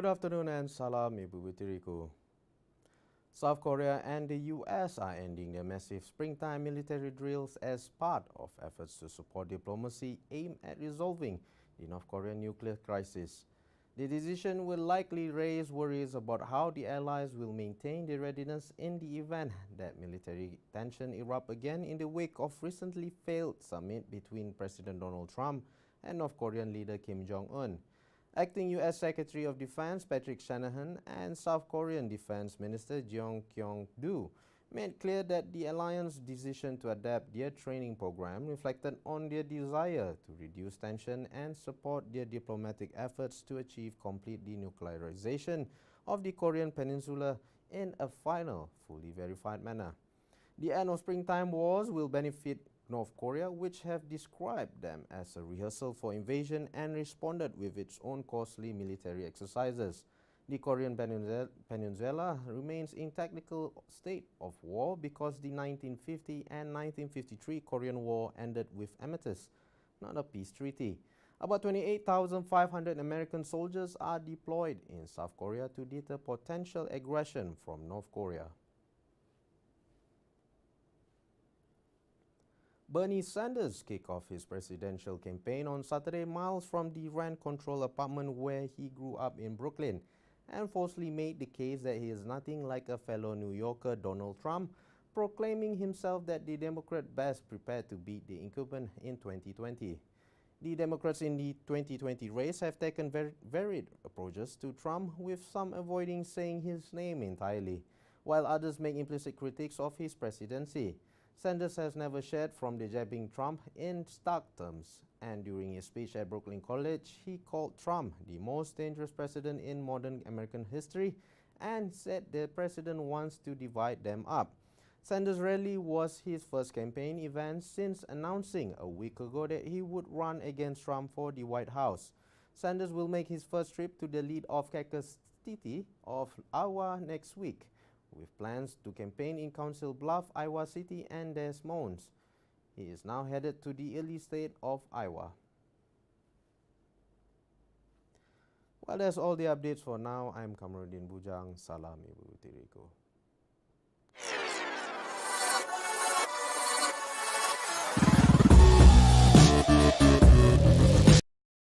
Good afternoon and salam Ibu Butiriku. South Korea and the US are ending their massive springtime military drills as part of efforts to support diplomacy aimed at resolving the North Korean nuclear crisis. The decision will likely raise worries about how the allies will maintain their readiness in the event that military tension erupt again in the wake of recently failed summit between President Donald Trump and North Korean leader Kim Jong-un. Acting U.S. Secretary of Defense Patrick Shanahan and South Korean Defense Minister Jeong Kyung-do made clear that the alliance's decision to adapt their training program reflected on their desire to reduce tension and support their diplomatic efforts to achieve complete denuclearization of the Korean Peninsula in a final, fully verified manner. The end of springtime wars will benefit North Korea, which have described them as a rehearsal for invasion and responded with its own costly military exercises. The Korean Peninsula remains in technical state of war because the 1950 and 1953 Korean War ended with armistice, not a peace treaty. About 28,500 American soldiers are deployed in South Korea to deter potential aggression from North Korea. Bernie Sanders kicked off his presidential campaign on Saturday miles from the rent-controlled apartment where he grew up in Brooklyn and falsely made the case that he is nothing like a fellow New Yorker, Donald Trump, proclaiming himself that the Democrat best prepared to beat the incumbent in 2020. The Democrats in the 2020 race have taken varied approaches to Trump, with some avoiding saying his name entirely, while others make implicit critiques of his presidency. Sanders has never shared from the jabbing Trump in stark terms, and during his speech at Brooklyn College, he called Trump the most dangerous president in modern American history and said the president wants to divide them up. Sanders' rally was his first campaign event since announcing a week ago that he would run against Trump for the White House. Sanders will make his first trip to the lead-off caucus city of Iowa next week, with plans to campaign in Council Bluffs, Iowa City, and Des Moines. He is now headed to the early state of Iowa. Well, that's all the updates for now. I'm Kamaruddin Bujang. Salam Ibu Tiriku.